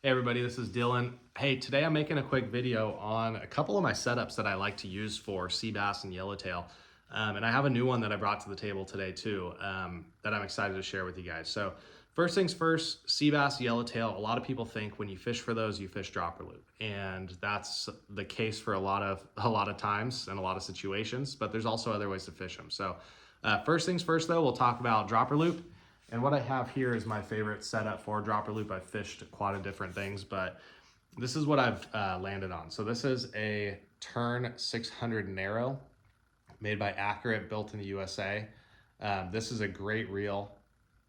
Hey everybody, this is Dylan. Hey, today I'm making a quick video on a couple of my setups that I like to use for sea bass and yellowtail. And I have a new one that I brought to the table today too, that I'm excited to share with you guys. So first things first, sea bass, yellowtail. A lot of people think when you fish for those, you fish dropper loop. And that's the case for a lot of times and a lot of situations, but there's also other ways to fish them. So first things first though, we'll talk about dropper loop. And what I have here is my favorite setup for dropper loop. I've fished quite a different things, but this is what I've landed on. So this is a Turn 600 Narrow made by Accurate, built in the USA. This is a great reel,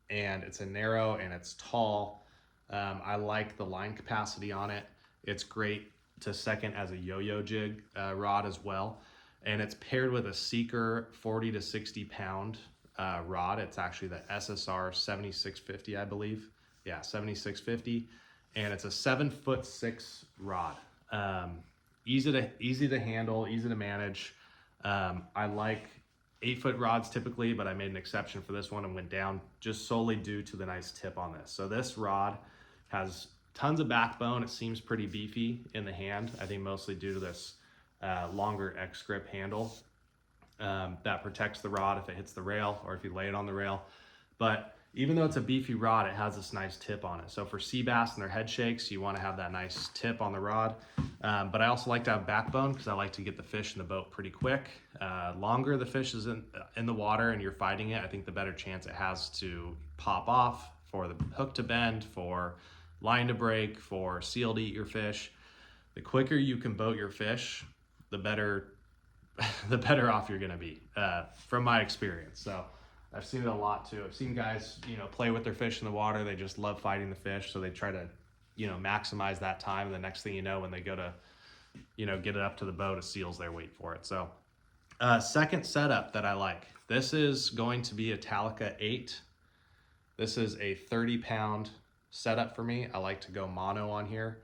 and it's a narrow and it's tall. I like the line capacity on it. It's great to second as a yo-yo jig rod as well. And it's paired with a Seeker 40 to 60 pound rod. It's actually the SSR 7650, I believe. Yeah, 7650, and it's a 7'6" rod. Easy to handle, easy to manage. I like 8-foot rods typically, but I made an exception for this one and went down just solely due to the nice tip on this. So this rod has tons of backbone. It seems pretty beefy in the hand. I think mostly due to this longer X grip handle. That protects the rod if it hits the rail or if you lay it on the rail. But even though it's a beefy rod, it has this nice tip on it. So for sea bass and their head shakes, you want to have that nice tip on the rod. But I also like to have backbone because I like to get the fish in the boat pretty quick. Longer the fish is in the water and you're fighting it, I think the better chance it has to pop off, for the hook to bend, for line to break, for seal to eat your fish. The quicker you can boat your fish, the better off you're gonna be, from my experience. So I've seen it a lot too. I've seen guys, play with their fish in the water. They just love fighting the fish, so they try to, maximize that time. And the next thing you know, when they go to, get it up to the boat, a seal's there waiting for it. So second setup that I like, this is going to be a Talica 8. This is a 30-pound setup for me. I like to go mono on here,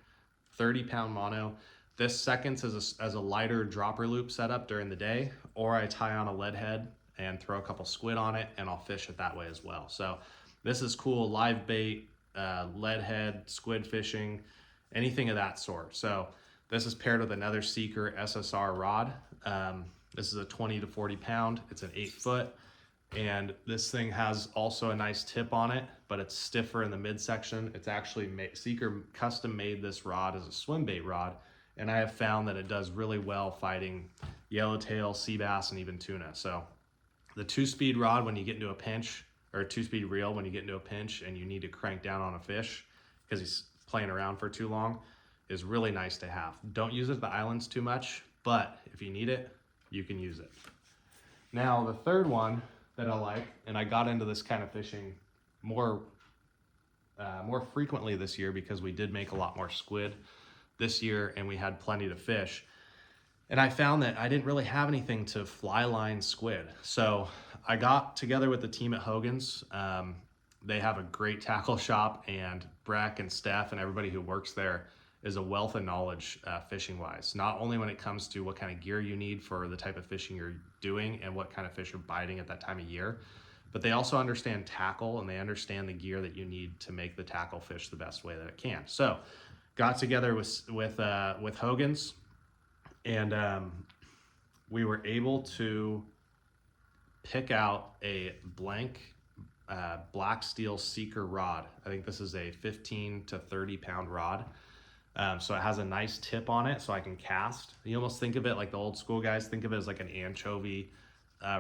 30-pound mono. This seconds as a lighter dropper loop setup during the day, or I tie on a Leadhead and throw a couple squid on it and I'll fish it that way as well. So this is cool, live bait, Leadhead, squid fishing, anything of that sort. So this is paired with another Seeker SSR rod. This is a 20 to 40 pound, it's an 8-foot. And this thing has also a nice tip on it, but it's stiffer in the midsection. It's actually Seeker custom made this rod as a swim bait rod. And I have found that it does really well fighting yellowtail, sea bass, and even tuna. So the 2-speed rod when you get into a pinch, or a 2-speed reel when you get into a pinch and you need to crank down on a fish because he's playing around for too long, is really nice to have. Don't use it at the islands too much, but if you need it, you can use it. Now the third one that I like, and I got into this kind of fishing more frequently this year because we did make a lot more squid this year and we had plenty to fish. And I found that I didn't really have anything to fly line squid. So I got together with the team at Hogan's. They have a great tackle shop, and Breck and Steph and everybody who works there is a wealth of knowledge fishing wise. Not only when it comes to what kind of gear you need for the type of fishing you're doing and what kind of fish are biting at that time of year, but they also understand tackle and they understand the gear that you need to make the tackle fish the best way that it can. So got together with Hogan's, and we were able to pick out a blank black steel Seeker rod. I think this is a 15 to 30 pound rod. So it has a nice tip on it so I can cast. You almost think of it like the old school guys think of it as like an anchovy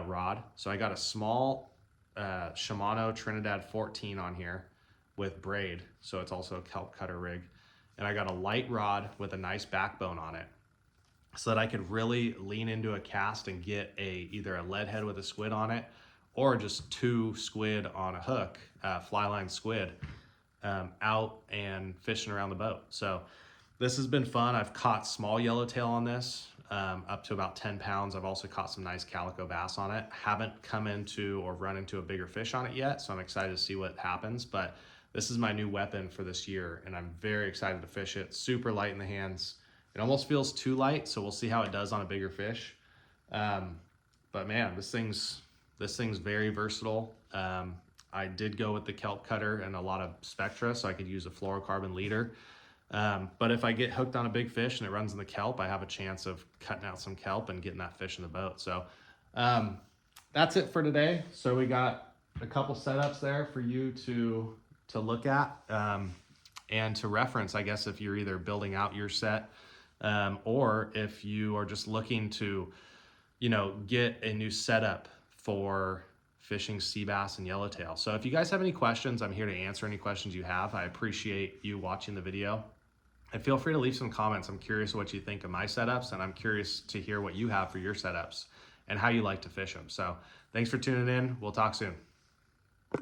rod. So I got a small Shimano Trinidad 14 on here with braid, so it's also a kelp cutter rig. And I got a light rod with a nice backbone on it so that I could really lean into a cast and get either a Leadhead with a squid on it or just 2 squid on a hook, fly line squid, out and fishing around the boat. So this has been fun. I've caught small yellowtail on this, up to about 10 pounds. I've also caught some nice calico bass on it. Haven't come into or run into a bigger fish on it yet, so I'm excited to see what happens. But this is my new weapon for this year, and I'm very excited to fish it. Super light in the hands. It almost feels too light, so we'll see how it does on a bigger fish. But man, this thing's very versatile. I did go with the kelp cutter and a lot of spectra, so I could use a fluorocarbon leader. But if I get hooked on a big fish and it runs in the kelp, I have a chance of cutting out some kelp and getting that fish in the boat. So that's it for today. So we got a couple setups there for you to look at and to reference, I guess, if you're either building out your set or if you are just looking to, get a new setup for fishing sea bass and yellowtail. So if you guys have any questions, I'm here to answer any questions you have. I appreciate you watching the video. And feel free to leave some comments. I'm curious what you think of my setups, and I'm curious to hear what you have for your setups and how you like to fish them. So thanks for tuning in. We'll talk soon.